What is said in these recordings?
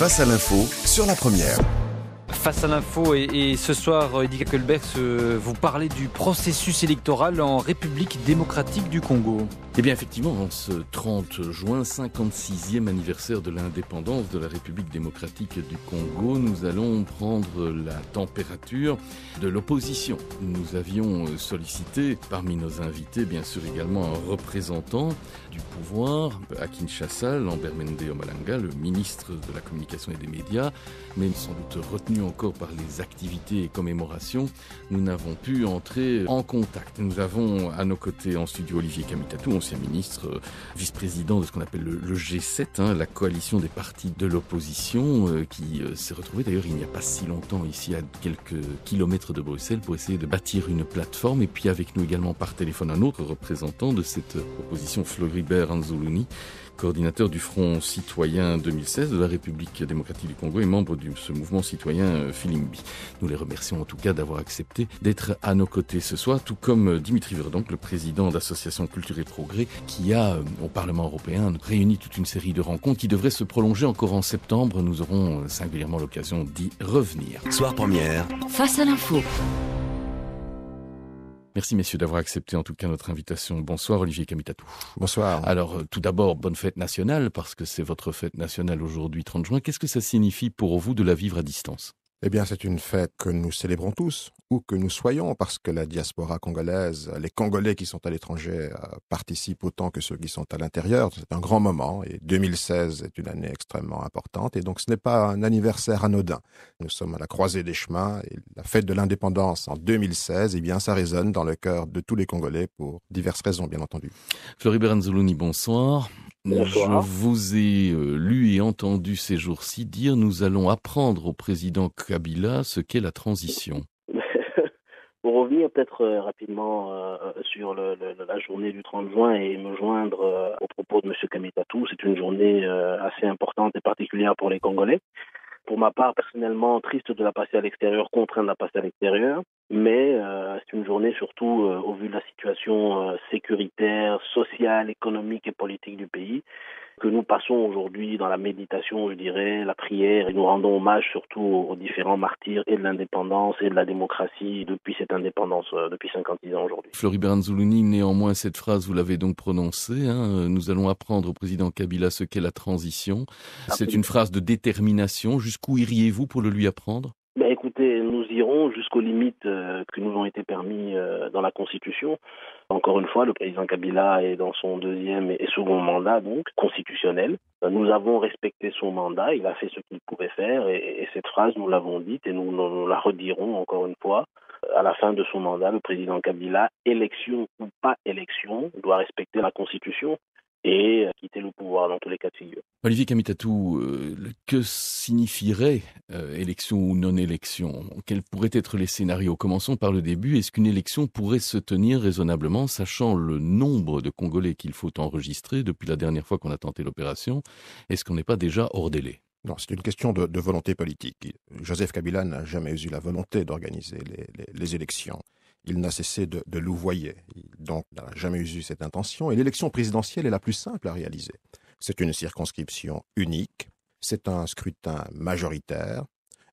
Face à l'info sur la première. Face à l'info et ce soir, Eddy Kakelberg, vous parlez du processus électoral en République démocratique du Congo. Eh bien effectivement, en ce 30 juin, 56e anniversaire de l'indépendance de la République démocratique du Congo, nous allons prendre la température de l'opposition. Nous avions sollicité parmi nos invités, bien sûr également un représentant du pouvoir à Kinshasa, Lambert Mende Omalanga, le ministre de la Communication et des Médias, mais sans doute retenu encore par les activités et commémorations, nous n'avons pu entrer en contact. Nous avons à nos côtés en studio Olivier Kamitatou, ancien ministre, vice-président de ce qu'on appelle le G7, la coalition des partis de l'opposition, qui s'est retrouvé d'ailleurs il n'y a pas si longtemps ici à quelques kilomètres de Bruxelles pour essayer de bâtir une plateforme. Et puis avec nous également par téléphone un autre représentant de cette opposition, Floribert Anzuluni, coordinateur du Front citoyen 2016 de la République démocratique du Congo et membre de ce mouvement citoyen Filimbi. Nous les remercions en tout cas d'avoir accepté d'être à nos côtés ce soir, tout comme Dimitri Verdonck, le président d'Association Culture et Progrès, qui a au Parlement européen réuni toute une série de rencontres qui devraient se prolonger encore en septembre. Nous aurons singulièrement l'occasion d'y revenir. Soir première. Face à l'info. Merci messieurs d'avoir accepté en tout cas notre invitation. Bonsoir Olivier Kamitatou. Bonsoir. Alors tout d'abord, bonne fête nationale parce que c'est votre fête nationale aujourd'hui 30 juin. Qu'est-ce que ça signifie pour vous de la vivre à distance ? Eh bien, c'est une fête que nous célébrons tous, où que nous soyons, parce que la diaspora congolaise, les Congolais qui sont à l'étranger participent autant que ceux qui sont à l'intérieur. C'est un grand moment et 2016 est une année extrêmement importante et donc ce n'est pas un anniversaire anodin. Nous sommes à la croisée des chemins et la fête de l'indépendance en 2016, eh bien, ça résonne dans le cœur de tous les Congolais pour diverses raisons, bien entendu. Floribert Anzuluni, bonsoir. Bonsoir. Je vous ai lu et entendu ces jours-ci dire « Nous allons apprendre au président Kabila ce qu'est la transition ». Pour revenir peut-être rapidement sur la journée du 30 juin et me joindre aux propos de M. Kamitatou, c'est une journée assez importante et particulière pour les Congolais. Pour ma part, personnellement, triste de la passer à l'extérieur, contraint de la passer à l'extérieur, mais c'est une journée surtout au vu de la situation sécuritaire, sociale, économique et politique du pays, que nous passons aujourd'hui dans la méditation, je dirais, la prière, et nous rendons hommage surtout aux différents martyrs et de l'indépendance et de la démocratie depuis cette indépendance, depuis 56 ans aujourd'hui. Floribert Anzuluni, néanmoins, cette phrase, vous l'avez donc prononcée, nous allons apprendre au président Kabila ce qu'est la transition. Absolument. C'est une phrase de détermination. Jusqu'où iriez-vous pour le lui apprendre ? Écoutez, nous irons jusqu'aux limites qui nous ont été permis dans la Constitution. Encore une fois, le président Kabila est dans son deuxième et second mandat, donc constitutionnel. Nous avons respecté son mandat, il a fait ce qu'il pouvait faire et cette phrase, nous l'avons dite et nous la redirons encore une fois. À la fin de son mandat, le président Kabila, élection ou pas élection, doit respecter la Constitution et quitter le pouvoir dans tous les cas de figure. Olivier Kamitatou, que signifierait élection ou non-élection ? Quels pourraient être les scénarios ? Commençons par le début. Est-ce qu'une élection pourrait se tenir raisonnablement, sachant le nombre de Congolais qu'il faut enregistrer depuis la dernière fois qu'on a tenté l'opération ? Est-ce qu'on n'est pas déjà hors délai ? Non, c'est une question de volonté politique. Joseph Kabila n'a jamais eu la volonté d'organiser les élections. Il n'a cessé de louvoyer, donc il n'a jamais eu cette intention. Et l'élection présidentielle est la plus simple à réaliser. C'est une circonscription unique, c'est un scrutin majoritaire,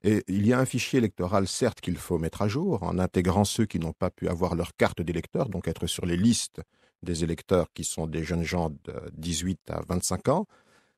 et il y a un fichier électoral, certes, qu'il faut mettre à jour, en intégrant ceux qui n'ont pas pu avoir leur carte d'électeur, donc être sur les listes des électeurs qui sont des jeunes gens de 18 à 25 ans.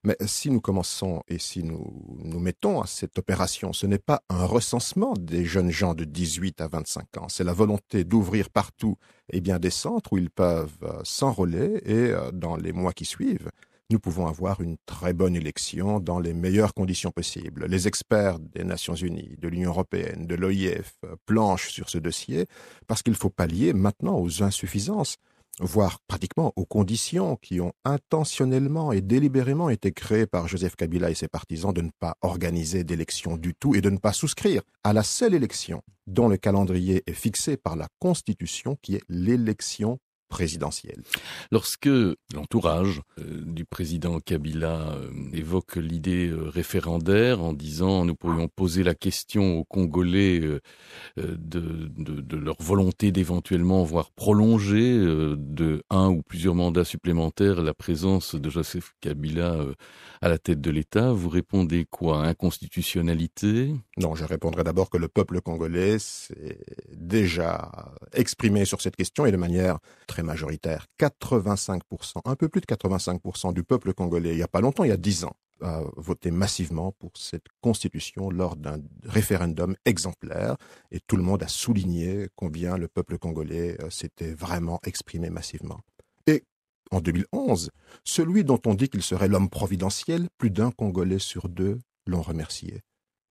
Mais si nous commençons et si nous mettons à cette opération, ce n'est pas un recensement des jeunes gens de 18 à 25 ans, c'est la volonté d'ouvrir partout des centres où ils peuvent s'enrôler et dans les mois qui suivent, nous pouvons avoir une très bonne élection dans les meilleures conditions possibles. Les experts des Nations Unies, de l'Union européenne, de l'OIF planchent sur ce dossier parce qu'il faut pallier maintenant aux insuffisances, voire pratiquement aux conditions qui ont intentionnellement et délibérément été créées par Joseph Kabila et ses partisans de ne pas organiser d'élection du tout et de ne pas souscrire à la seule élection dont le calendrier est fixé par la Constitution, qui est l'élection présidentielle. Lorsque l'entourage du président Kabila évoque l'idée référendaire en disant nous pourrions poser la question aux Congolais de leur volonté d'éventuellement voir prolonger de un ou plusieurs mandats supplémentaires la présence de Joseph Kabila à la tête de l'État, vous répondez quoi? Inconstitutionnalité? Non, je répondrai d'abord que le peuple congolais s'est déjà exprimé sur cette question et de manière très majoritaire. 85%, un peu plus de 85% du peuple congolais, il n'y a pas longtemps, il y a 10 ans, a voté massivement pour cette constitution lors d'un référendum exemplaire et tout le monde a souligné combien le peuple congolais s'était vraiment exprimé massivement. Et en 2011, celui dont on dit qu'il serait l'homme providentiel, plus d'un Congolais sur deux l'ont remercié.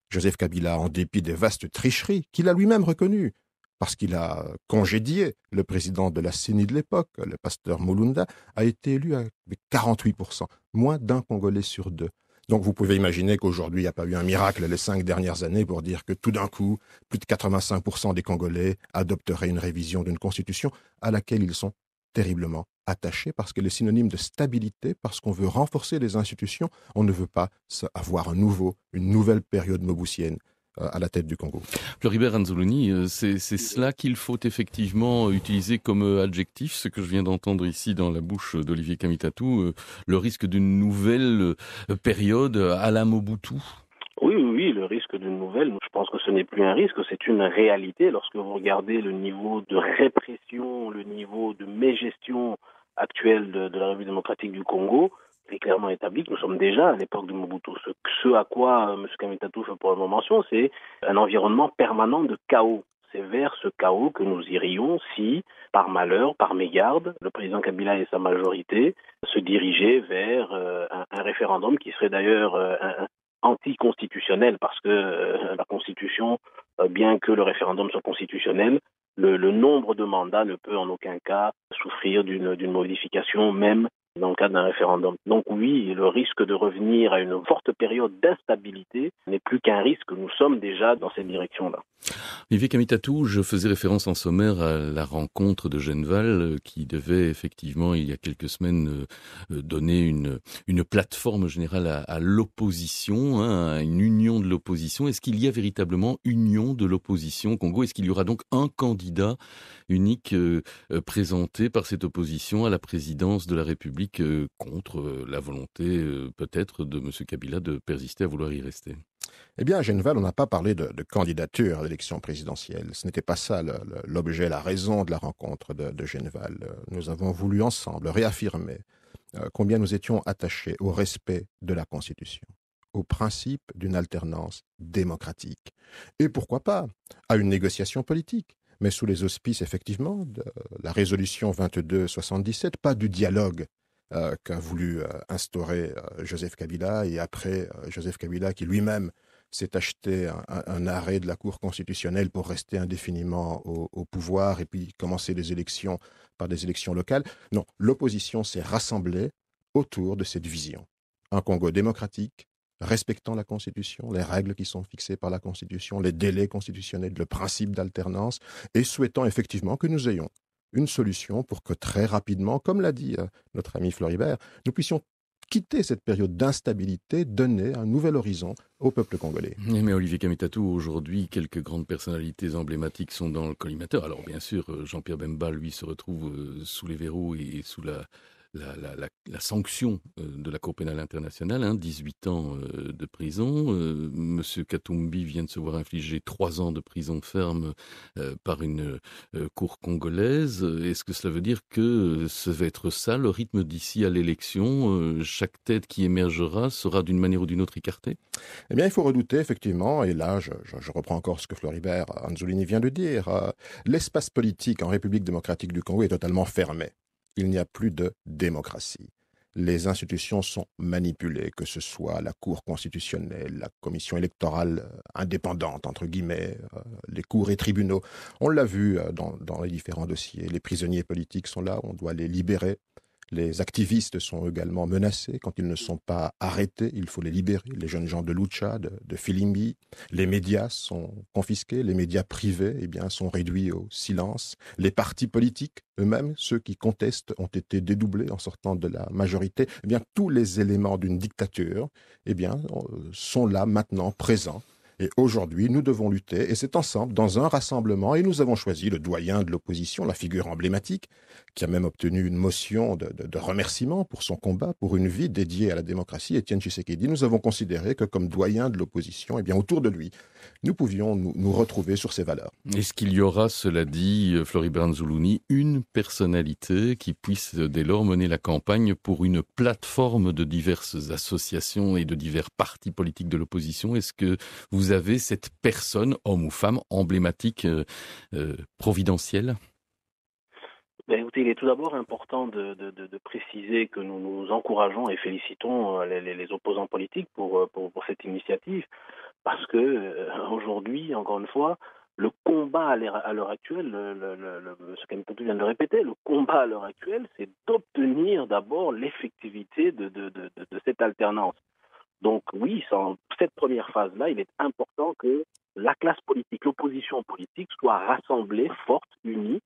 Joseph Kabila, en dépit des vastes tricheries qu'il a lui-même reconnues, parce qu'il a congédié le président de la CENI de l'époque, le pasteur Mulunda, a été élu avec 48%, moins d'un Congolais sur deux. Donc vous pouvez imaginer qu'aujourd'hui, il n'y a pas eu un miracle les 5 dernières années pour dire que tout d'un coup, plus de 85% des Congolais adopteraient une révision d'une constitution à laquelle ils sont terriblement attachés parce qu'elle est synonyme de stabilité, parce qu'on veut renforcer les institutions, on ne veut pas avoir une nouvelle période mobusienne à la tête du Congo. Floribert Anzoloni, c'est cela qu'il faut effectivement utiliser comme adjectif, ce que je viens d'entendre ici dans la bouche d'Olivier Kamitatou, le risque d'une nouvelle période à la Mobutu? Oui, le risque d'une nouvelle, je pense que ce n'est plus un risque, c'est une réalité. Lorsque vous regardez le niveau de répression, le niveau de mégestion actuel de la République démocratique du Congo, il est clairement établi que nous sommes déjà à l'époque de Mobutu. Ce à quoi M. Kamitatou fait pour le moment mention, c'est un environnement permanent de chaos. C'est vers ce chaos que nous irions si, par malheur, par mégarde, le président Kabila et sa majorité se dirigeaient vers un référendum qui serait d'ailleurs anticonstitutionnel, parce que la Constitution, bien que le référendum soit constitutionnel, le nombre de mandats ne peut en aucun cas souffrir d'une modification, même dans le cadre d'un référendum. Donc oui, le risque de revenir à une forte période d'instabilité n'est plus qu'un risque. Nous sommes déjà dans cette direction-là. Olivier Kamitatou, je faisais référence en sommaire à la rencontre de Genval qui devait effectivement, il y a quelques semaines, donner une plateforme générale à l'opposition, à une union de l'opposition. Est-ce qu'il y a véritablement union de l'opposition au Congo? Est-ce qu'il y aura donc un candidat unique présenté par cette opposition à la présidence de la République contre la volonté peut-être de M. Kabila de persister à vouloir y rester? Eh bien, à Genval, on n'a pas parlé de candidature à l'élection présidentielle. Ce n'était pas ça l'objet, la raison de la rencontre de Genval. Nous avons voulu ensemble réaffirmer combien nous étions attachés au respect de la Constitution, au principe d'une alternance démocratique. Et pourquoi pas à une négociation politique, mais sous les auspices, effectivement, de la résolution 2277, pas du dialogue qu'a voulu instaurer Joseph Kabila, et après Joseph Kabila qui lui-même s'est acheté un arrêt de la Cour constitutionnelle pour rester indéfiniment au pouvoir et puis commencer les élections par des élections locales. Non, l'opposition s'est rassemblée autour de cette vision. Un Congo démocratique, respectant la Constitution, les règles qui sont fixées par la Constitution, les délais constitutionnels, le principe d'alternance, et souhaitant effectivement que nous ayons une solution pour que très rapidement, comme l'a dit notre ami Floribert, nous puissions quitter cette période d'instabilité, donner un nouvel horizon au peuple congolais. Mais Olivier Kamitatou, aujourd'hui, quelques grandes personnalités emblématiques sont dans le collimateur. Alors bien sûr, Jean-Pierre Bemba, lui, se retrouve sous les verrous et sous la sanction de la Cour pénale internationale, 18 ans de prison. Monsieur Katumbi vient de se voir infliger 3 ans de prison ferme par une cour congolaise. Est-ce que cela veut dire que ça va être ça, le rythme d'ici à l'élection? Chaque tête qui émergera sera d'une manière ou d'une autre écartée? Eh bien, il faut redouter, effectivement, et là, je reprends encore ce que Floribert Anzolini vient de dire, l'espace politique en République démocratique du Congo est totalement fermé. Il n'y a plus de démocratie. Les institutions sont manipulées, que ce soit la Cour constitutionnelle, la commission électorale indépendante, entre guillemets, les cours et tribunaux. On l'a vu dans les différents dossiers. Les prisonniers politiques sont là, on doit les libérer. Les activistes sont également menacés. Quand ils ne sont pas arrêtés, il faut les libérer. Les jeunes gens de Lucha, de Filimbi. Les médias sont confisqués. Les médias privés, sont réduits au silence. Les partis politiques eux-mêmes, ceux qui contestent, ont été dédoublés en sortant de la majorité. Tous les éléments d'une dictature, sont là maintenant, présents. Et aujourd'hui, nous devons lutter, et c'est ensemble, dans un rassemblement, et nous avons choisi le doyen de l'opposition, la figure emblématique, qui a même obtenu une motion de remerciement pour son combat, pour une vie dédiée à la démocratie, Étienne Tshisekedi. Nous avons considéré que comme doyen de l'opposition, autour de lui, nous pouvions nous retrouver sur ces valeurs. Est-ce qu'il y aura, cela dit, Floribert Nzuluni, une personnalité qui puisse dès lors mener la campagne pour une plateforme de diverses associations et de divers partis politiques de l'opposition? Est-ce que vous avez cette personne, homme ou femme, emblématique, providentielle? Écoutez, il est tout d'abord important de préciser que nous encourageons et félicitons les opposants politiques pour cette initiative, parce que aujourd'hui, encore une fois, le combat à l'heure actuelle, M. Kamitatou vient de le répéter, le combat à l'heure actuelle, c'est d'obtenir d'abord l'effectivité de cette alternance. Donc oui, dans cette première phase-là, il est important que la classe politique, l'opposition politique soit rassemblée, forte, unie,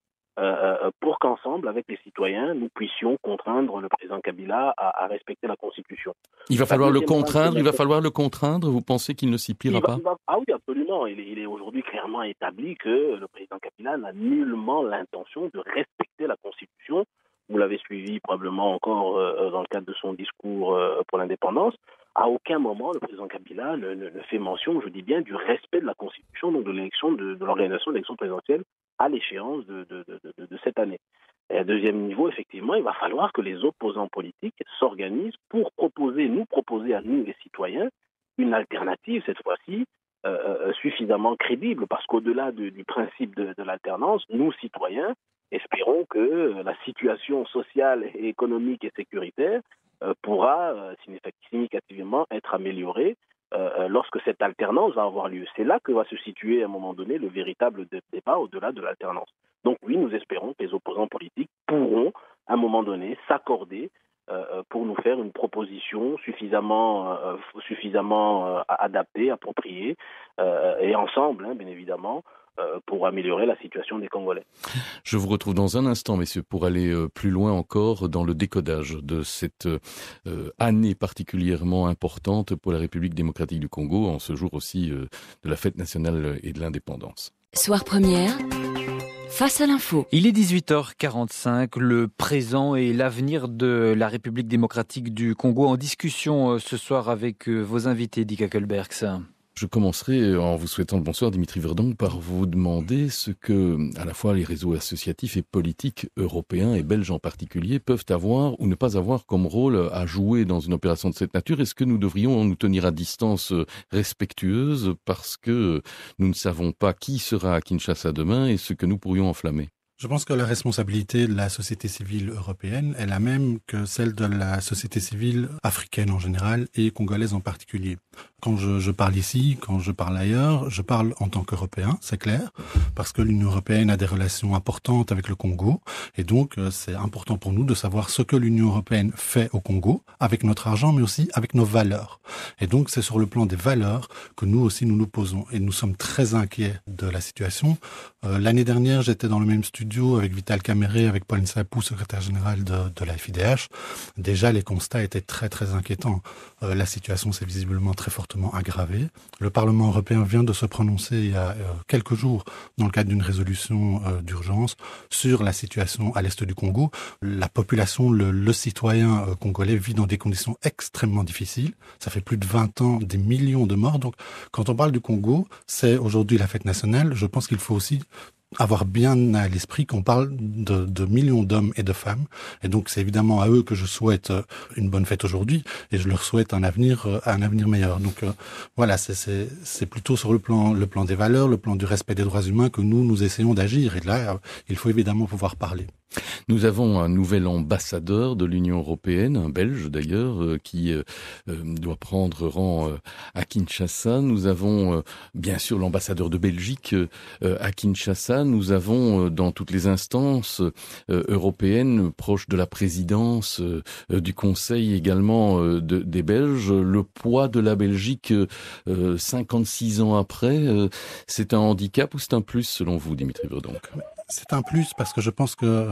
pour qu'ensemble, avec les citoyens, nous puissions contraindre le président Kabila à respecter la Constitution. Il va falloir le contraindre, vous pensez qu'il ne s'y pliera pas? Ah oui, absolument. Il est aujourd'hui clairement établi que le président Kabila n'a nullement l'intention de respecter la Constitution. Vous l'avez suivi probablement encore dans le cadre de son discours pour l'indépendance. À aucun moment, le président Kabila ne fait mention, je dis bien, du respect de la Constitution, donc de l'élection de l'organisation de l'élection présidentielle à l'échéance de cette année. Et à deuxième niveau, effectivement, il va falloir que les opposants politiques s'organisent pour nous proposer à nous, les citoyens, une alternative, cette fois-ci, suffisamment crédible, parce qu'au-delà du principe de l'alternance, nous, citoyens, espérons que la situation sociale, et économique et sécuritaire pourra significativement être améliorée lorsque cette alternance va avoir lieu. C'est là que va se situer à un moment donné le véritable débat au-delà de l'alternance. Donc oui, nous espérons que les opposants politiques pourront à un moment donné s'accorder pour nous faire une proposition suffisamment adaptée, appropriée, et ensemble, bien évidemment, pour améliorer la situation des Congolais. Je vous retrouve dans un instant, messieurs, pour aller plus loin encore dans le décodage de cette année particulièrement importante pour la République démocratique du Congo, en ce jour aussi de la fête nationale et de l'indépendance. Soir première, face à l'info. Il est 18h45, le présent et l'avenir de la République démocratique du Congo en discussion ce soir avec vos invités, Dick Hackelbergs. Je commencerai en vous souhaitant le bonsoir, Dimitri Verdonck, par vous demander ce que, à la fois, les réseaux associatifs et politiques européens et belges en particulier peuvent avoir ou ne pas avoir comme rôle à jouer dans une opération de cette nature. Est-ce que nous devrions nous tenir à distance respectueuse parce que nous ne savons pas qui sera à Kinshasa demain et ce que nous pourrions enflammer? Je pense que la responsabilité de la société civile européenne est la même que celle de la société civile africaine en général et congolaise en particulier. Quand je parle ici, quand je parle ailleurs, je parle en tant qu'Européen, c'est clair, parce que l'Union européenne a des relations importantes avec le Congo, et donc c'est important pour nous de savoir ce que l'Union européenne fait au Congo, avec notre argent, mais aussi avec nos valeurs. Et donc c'est sur le plan des valeurs que nous aussi nous posons, et nous sommes très inquiets de la situation. L'année dernière, j'étais dans le même studio avec Vital Kamere, avec Pauline Sapou, secrétaire général de la FIDH. Déjà, les constats étaient très très inquiétants. La situation s'est visiblement très fortement aggravée. Le Parlement européen vient de se prononcer il y a quelques jours dans le cadre d'une résolution d'urgence sur la situation à l'est du Congo. La population, le citoyen congolais vit dans des conditions extrêmement difficiles. Ça fait plus de 20 ans, des millions de morts. Donc, quand on parle du Congo, c'est aujourd'hui la fête nationale. Je pense qu'il faut aussi avoir bien à l'esprit qu'on parle de millions d'hommes et de femmes. Et donc, c'est évidemment à eux que je souhaite une bonne fête aujourd'hui et je leur souhaite un avenir meilleur. Donc, voilà, c'est plutôt sur le plan des valeurs, le plan du respect des droits humains que nous essayons d'agir. Et là, il faut évidemment pouvoir parler. Nous avons un nouvel ambassadeur de l'Union européenne, un Belge d'ailleurs, qui doit prendre rang à Kinshasa. Nous avons bien sûr l'ambassadeur de Belgique à Kinshasa. Nous avons dans toutes les instances européennes proches de la présidence du Conseil également des Belges. Le poids de la Belgique 56 ans après, c'est un handicap ou c'est un plus selon vous, Dimitri Verdonck? C'est un plus parce que je pense que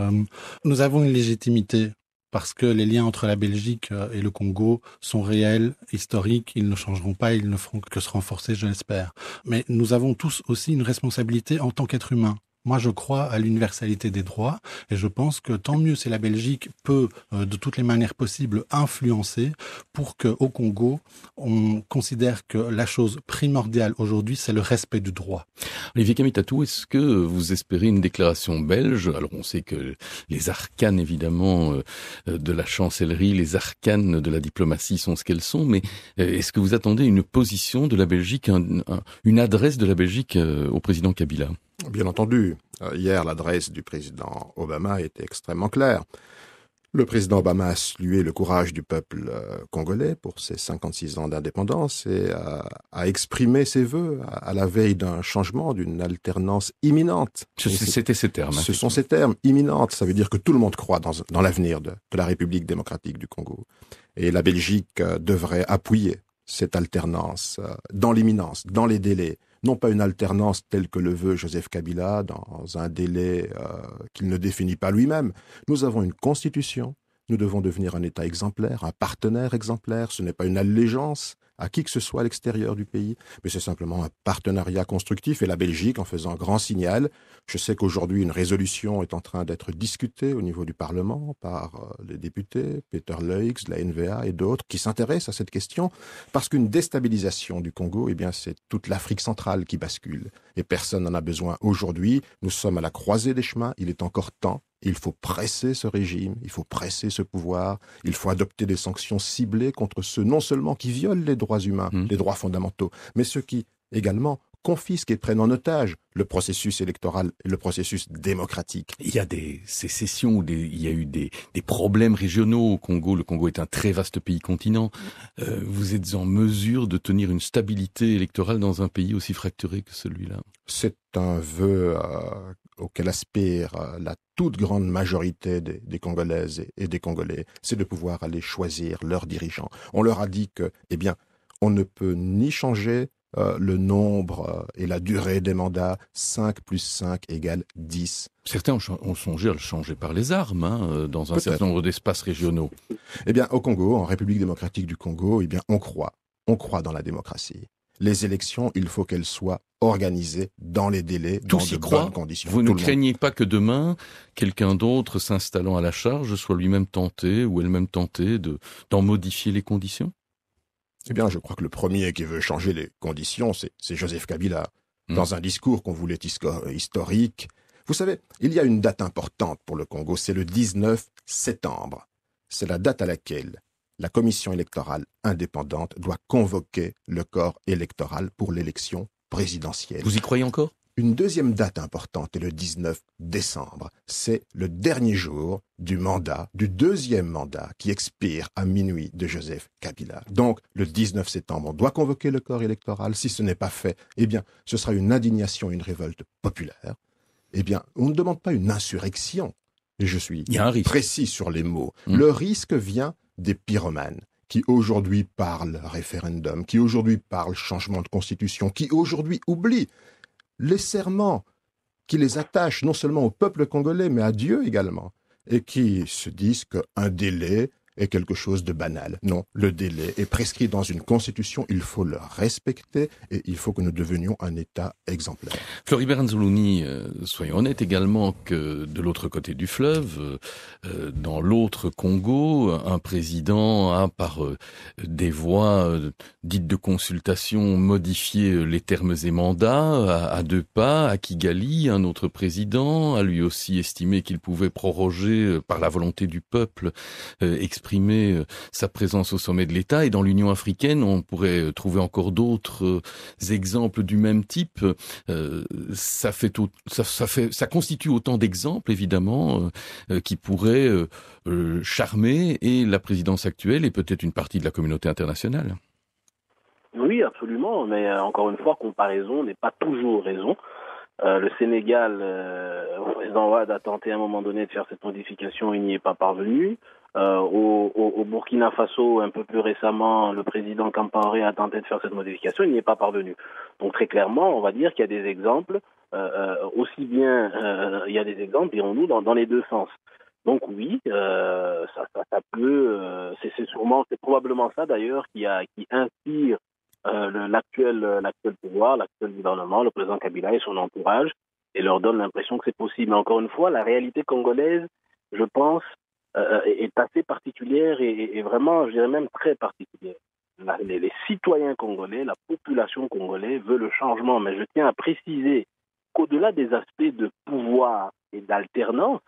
nous avons une légitimité, parce que les liens entre la Belgique et le Congo sont réels, historiques, ils ne changeront pas, ils ne feront que se renforcer, je l'espère. Mais nous avons tous aussi une responsabilité en tant qu'êtres humains. Moi, je crois à l'universalité des droits et je pense que tant mieux si la Belgique peut, de toutes les manières possibles, influencer pour qu'au Congo, on considère que la chose primordiale aujourd'hui, c'est le respect du droit. Olivier Kamitatou, est-ce que vous espérez une déclaration belge? Alors, on sait que les arcanes, évidemment, de la chancellerie, les arcanes de la diplomatie sont ce qu'elles sont, mais est-ce que vous attendez une position de la Belgique, une adresse de la Belgique au président Kabila? Bien entendu. Hier, l'adresse du président Obama était extrêmement claire. Le président Obama a salué le courage du peuple congolais pour ses 56 ans d'indépendance et a exprimé ses vœux à la veille d'un changement, d'une alternance imminente. C'était ces termes. Ce sont ces termes, imminente. Ça veut dire que tout le monde croit dans l'avenir de la République démocratique du Congo. Et la Belgique devrait appuyer cette alternance dans l'imminence, dans les délais. Non pas une alternance telle que le veut Joseph Kabila, dans un délai qu'il ne définit pas lui-même. Nous avons une constitution, nous devons devenir un État exemplaire, un partenaire exemplaire. Ce n'est pas une allégeance à qui que ce soit à l'extérieur du pays, mais c'est simplement un partenariat constructif. Et la Belgique, en faisant grand signal, je sais qu'aujourd'hui une résolution est en train d'être discutée au niveau du Parlement par les députés, Peter Leux, la NVA et d'autres, qui s'intéressent à cette question, parce qu'une déstabilisation du Congo, eh bien, c'est toute l'Afrique centrale qui bascule. Et personne n'en a besoin aujourd'hui. Nous sommes à la croisée des chemins. Il est encore temps. Il faut presser ce régime, il faut presser ce pouvoir, il faut adopter des sanctions ciblées contre ceux non seulement qui violent les droits humains, les droits fondamentaux, mais ceux qui également confisquent et prennent en otage le processus électoral et le processus démocratique. Il y a des sécessions, il y a eu des problèmes régionaux au Congo. Le Congo est un très vaste pays continent. Vous êtes en mesure de tenir une stabilité électorale dans un pays aussi fracturé que celui-là? C'est un vœu auquel aspire la toute grande majorité des Congolaises et des Congolais, c'est de pouvoir aller choisir leurs dirigeants. On leur a dit que, eh bien, on ne peut ni changer le nombre et la durée des mandats, 5 plus 5 égale 10. Certains ont songé à le changer par les armes, dans un certain nombre d'espaces régionaux. Eh bien, au Congo, en République démocratique du Congo, eh bien, on croit dans la démocratie. Les élections, il faut qu'elles soient organisées dans les délais, dans de bonnes conditions. Vous ne craignez pas que demain, quelqu'un d'autre s'installant à la charge soit lui-même tenté ou elle-même tentée d'en modifier les conditions? Eh bien, je crois que le premier qui veut changer les conditions, c'est Joseph Kabila. Dans un discours qu'on voulait historique. Vous savez, il y a une date importante pour le Congo, c'est le 19 septembre. C'est la date à laquelle la commission électorale indépendante doit convoquer le corps électoral pour l'élection présidentielle. Vous y croyez encore? Une deuxième date importante est le 19 décembre. C'est le dernier jour du deuxième mandat qui expire à minuit de Joseph Kabila. Donc, le 19 septembre, on doit convoquer le corps électoral. Si ce n'est pas fait, eh bien, ce sera une indignation, une révolte populaire. Eh bien, on ne demande pas une insurrection. Et je suis précis sur les mots. Le risque vient des pyromanes qui aujourd'hui parlent référendum, qui aujourd'hui parlent changement de constitution, qui aujourd'hui oublient les serments qui les attachent non seulement au peuple congolais, mais à Dieu également, et qui se disent qu'un délai est quelque chose de banal. Non, le délai est prescrit dans une constitution, il faut le respecter et il faut que nous devenions un État exemplaire. Floribert Anzoloni, soyons honnêtes également que de l'autre côté du fleuve, dans l'autre Congo, un président a par des voies dites de consultation modifié les termes et mandats à deux pas. À Kigali, un autre président a lui aussi estimé qu'il pouvait proroger par la volonté du peuple exprimer sa présence au sommet de l'État. Et dans l'Union africaine, on pourrait trouver encore d'autres exemples du même type. Ça constitue autant d'exemples, évidemment, qui pourraient charmer et la présidence actuelle et peut-être une partie de la communauté internationale. Oui, absolument, mais encore une fois, comparaison n'est pas toujours raison. Le Sénégal, le président Wade a tenté à un moment donné de faire cette modification, il n'y est pas parvenu. Au Burkina Faso, un peu plus récemment, le président Compaoré a tenté de faire cette modification, il n'y est pas parvenu. Donc très clairement, on va dire qu'il y a des exemples, aussi bien il y a des exemples, dirons-nous, dans les deux sens. Donc oui, ça peut, c'est probablement ça d'ailleurs qui inspire l'actuel pouvoir, l'actuel gouvernement, le président Kabila et son entourage, et leur donne l'impression que c'est possible. Mais encore une fois, la réalité congolaise, je pense, est assez particulière et vraiment, je dirais même très particulière. Les citoyens congolais, la population congolaise veut le changement, mais je tiens à préciser qu'au-delà des aspects de pouvoir et d'alternance,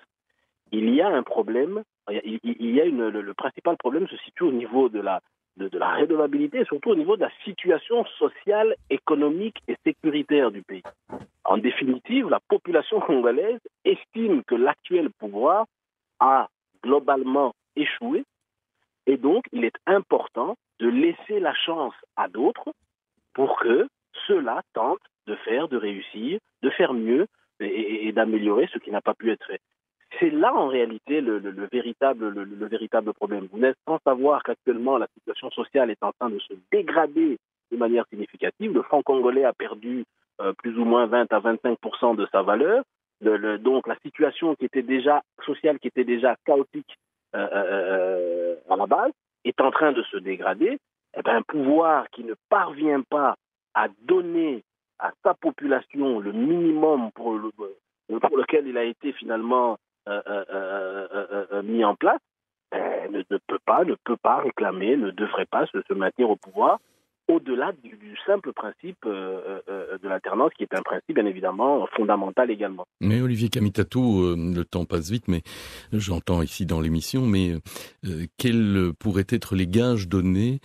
il y a un problème, le principal problème se situe au niveau de la redevabilité et surtout au niveau de la situation sociale, économique et sécuritaire du pays. En définitive, la population congolaise estime que l'actuel pouvoir a globalement échoué et donc il est important de laisser la chance à d'autres pour que ceux-là tentent de réussir, de faire mieux et d'améliorer ce qui n'a pas pu être fait. C'est là en réalité le véritable problème. Vous n'êtes sans savoir qu'actuellement la situation sociale est en train de se dégrader de manière significative. Le franc congolais a perdu plus ou moins 20 à 25% de sa valeur. Donc la situation sociale qui était déjà chaotique à la base est en train de se dégrader. Un pouvoir qui ne parvient pas à donner à sa population le minimum pour lequel il a été finalement mis en place, ne peut pas réclamer, ne devrait pas se maintenir au pouvoir au-delà du simple principe de l'alternance, qui est un principe bien évidemment fondamental également. Mais Olivier Kamitatou, le temps passe vite, mais j'entends ici dans l'émission, mais quels pourraient être les gages donnés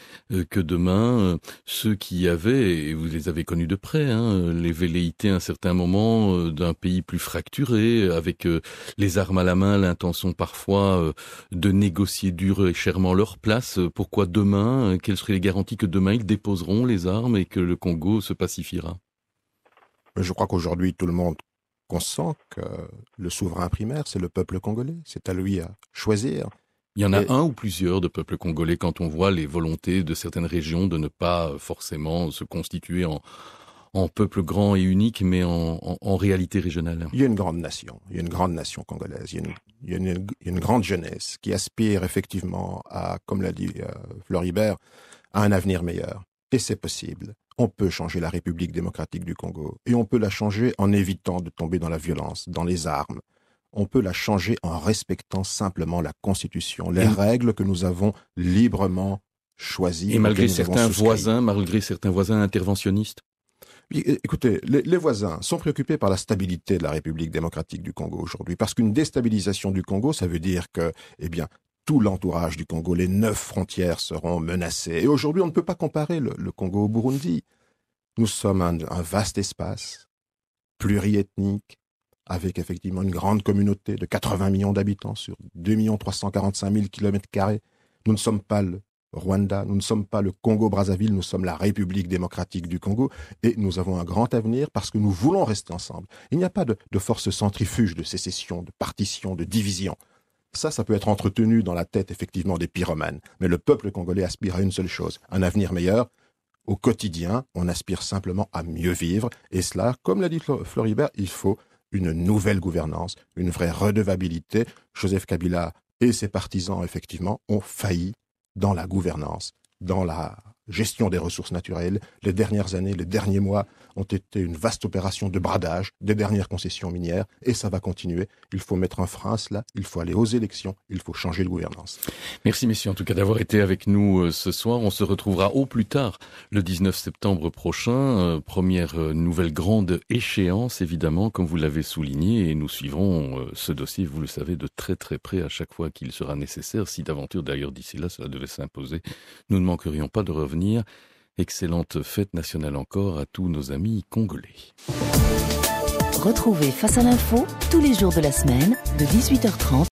que demain, ceux qui avaient, et vous les avez connus de près, les velléités à un certain moment d'un pays plus fracturé, avec les armes à la main, l'intention parfois de négocier dur et chèrement leur place, pourquoi demain, quelles seraient les garanties que demain ils déposeront les armes et que le Congo se pacifiera? Je crois qu'aujourd'hui, tout le monde consent que le souverain primaire, c'est le peuple congolais. C'est à lui à choisir. Il y en a un ou plusieurs de peuples congolais quand on voit les volontés de certaines régions de ne pas forcément se constituer en peuple grand et unique, mais en réalité régionale. Il y a une grande nation. Il y a une grande nation congolaise. Il y a une grande jeunesse qui aspire effectivement à, comme l'a dit Floribert, à un avenir meilleur. Et c'est possible. On peut changer la République démocratique du Congo. Et on peut la changer en évitant de tomber dans la violence, dans les armes. On peut la changer en respectant simplement la Constitution, les règles que nous avons librement choisies. Et malgré certains voisins interventionnistes? Écoutez, les voisins sont préoccupés par la stabilité de la République démocratique du Congo aujourd'hui. Parce qu'une déstabilisation du Congo, ça veut dire que, tout l'entourage du Congo, les 9 frontières seront menacées. Et aujourd'hui, on ne peut pas comparer le Congo au Burundi. Nous sommes un vaste espace, pluriethnique, avec effectivement une grande communauté de 80 millions d'habitants sur 2 345 000 km². Nous ne sommes pas le Rwanda, nous ne sommes pas le Congo-Brazzaville, nous sommes la République démocratique du Congo et nous avons un grand avenir parce que nous voulons rester ensemble. Il n'y a pas de force centrifuge de sécession, de partition, de division. Ça peut être entretenu dans la tête, effectivement, des pyromanes. Mais le peuple congolais aspire à une seule chose, un avenir meilleur. Au quotidien, on aspire simplement à mieux vivre. Et cela, comme l'a dit Floribert, il faut une nouvelle gouvernance, une vraie redevabilité. Joseph Kabila et ses partisans, effectivement, ont failli dans la gouvernance, dans la gestion des ressources naturelles. Les dernières années, les derniers mois ont été une vaste opération de bradage des dernières concessions minières et ça va continuer. Il faut mettre un frein à cela, il faut aller aux élections, il faut changer de gouvernance. Merci messieurs en tout cas d'avoir été avec nous ce soir. On se retrouvera au plus tard le 19 septembre prochain. Première nouvelle grande échéance évidemment comme vous l'avez souligné et nous suivrons ce dossier, vous le savez, de très très près à chaque fois qu'il sera nécessaire. Si d'aventure d'ailleurs d'ici là cela devait s'imposer, nous ne manquerions pas de revenir. Excellente fête nationale encore à tous nos amis congolais. Retrouvez Face à l'info tous les jours de la semaine de 18h30